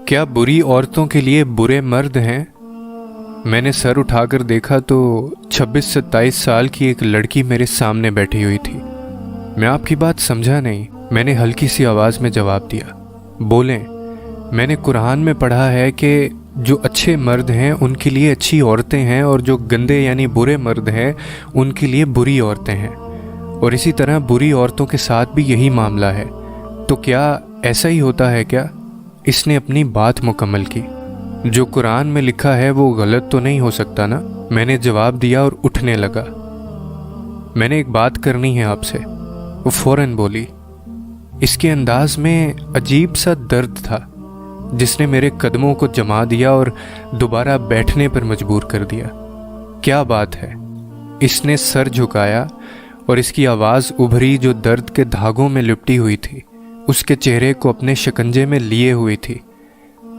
क्या बुरी औरतों के लिए बुरे मर्द हैं? मैंने सर उठाकर देखा तो 26-27 साल की एक लड़की मेरे सामने बैठी हुई थी। मैं आपकी बात समझा नहीं, मैंने हल्की सी आवाज़ में जवाब दिया। बोलें, मैंने कुरान में पढ़ा है कि जो अच्छे मर्द हैं उनके लिए अच्छी औरतें हैं और जो गंदे यानी बुरे मर्द हैं उनके लिए बुरी औरतें हैं, और इसी तरह बुरी औरतों के साथ भी यही मामला है। तो क्या ऐसा ही होता है क्या? इसने अपनी बात मुकम्मल की। जो कुरान में लिखा है वो गलत तो नहीं हो सकता ना? मैंने जवाब दिया और उठने लगा। मैंने एक बात करनी है आपसे। वो फौरन बोली। इसके अंदाज में अजीब सा दर्द था जिसने मेरे कदमों को जमा दिया और दोबारा बैठने पर मजबूर कर दिया। क्या बात है? इसने सर झुकाया और इसकी आवाज़ उभरी जो दर्द के धागों में लिपटी हुई थी, उसके चेहरे को अपने शिकंजे में लिए हुई थी।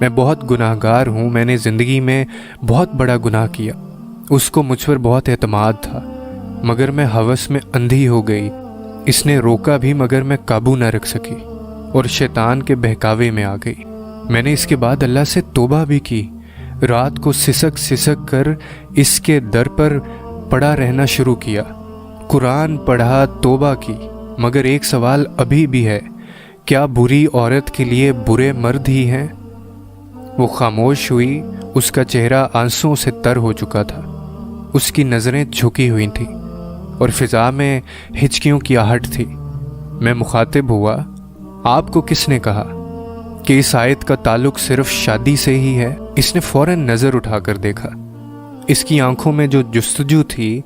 मैं बहुत गुनाहगार हूँ, मैंने ज़िंदगी में बहुत बड़ा गुनाह किया। उसको मुझ पर बहुत एतमाद था, मगर मैं हवस में अंधी हो गई। इसने रोका भी मगर मैं काबू न रख सकी और शैतान के बहकावे में आ गई। मैंने इसके बाद अल्लाह से तौबा भी की। रात को सिसक सिसक कर इसके दर पर पड़ा रहना शुरू किया। कुरान पढ़ा, तौबा की, मगर एक सवाल अभी भी है, क्या बुरी औरत के लिए बुरे मर्द ही हैं? वो खामोश हुई। उसका चेहरा आंसुओं से तर हो चुका था। उसकी नज़रें झुकी हुई थीं और फिज़ा में हिचकियों की आहट थी। मैं मुखातिब हुआ, आपको किसने कहा कि इस आयत का ताल्लुक सिर्फ शादी से ही है? इसने फ़ौरन नज़र उठाकर देखा। इसकी आंखों में जो जुस्तजू थी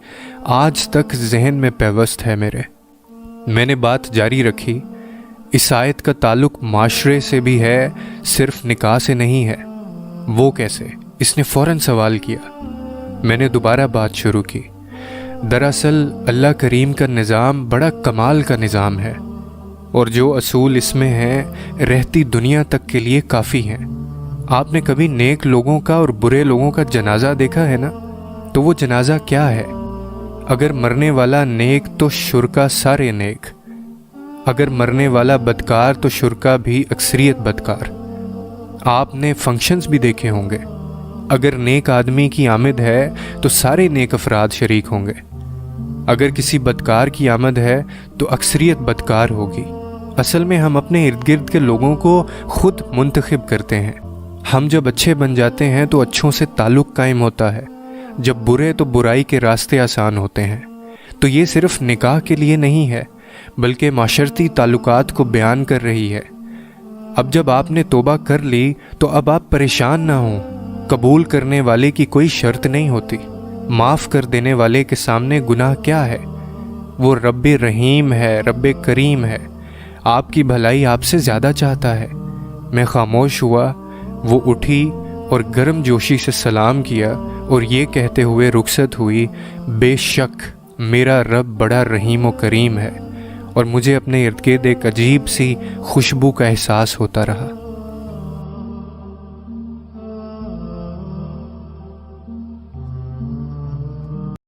आज तक जहन में पेवस्त है मेरे। मैंने बात जारी रखी, इस आयत का ताल्लुक माशरे से भी है, सिर्फ निकाह से नहीं है। वो कैसे? इसने फ़ौरन सवाल किया। मैंने दोबारा बात शुरू की। दरअसल अल्लाह करीम का निज़ाम बड़ा कमाल का निज़ाम है और जो असूल इसमें हैं रहती दुनिया तक के लिए काफ़ी हैं। आपने कभी नेक लोगों का और बुरे लोगों का जनाजा देखा है ना? तो वो जनाजा क्या है? अगर मरने वाला नेक तो शुरका सारे नेक, अगर मरने वाला बदकार तो शुरका भी अक्सरियत बदकार। आपने फंक्शंस भी देखे होंगे। अगर नेक आदमी की आमद है तो सारे नेक अफराद शरीक होंगे। अगर किसी बदकार की आमद है तो अक्सरियत बदकार होगी। असल में हम अपने इर्द गिर्द के लोगों को खुद मुंतखब करते हैं। हम जब अच्छे बन जाते हैं तो अच्छों से ताल्लुक़ कायम होता है, जब बुरे तो बुराई के रास्ते आसान होते हैं। तो ये सिर्फ निकाह के लिए नहीं है बल्कि माशरती ताल्लुकात को बयान कर रही है। अब जब आपने तौबा कर ली तो अब आप परेशान ना हों। कबूल करने वाले की कोई शर्त नहीं होती। माफ़ कर देने वाले के सामने गुनाह क्या है? वो रब्बे रहीम है, रब्बे करीम है। आपकी भलाई आपसे ज़्यादा चाहता है। मैं खामोश हुआ। वो उठी और गर्म जोशी से सलाम किया और ये कहते हुए रुखसत हुई, बेशक मेरा रब बड़ा रहीम व करीम है। और मुझे अपने इर्द गिर्द एक अजीब सी खुशबू का एहसास होता रहा।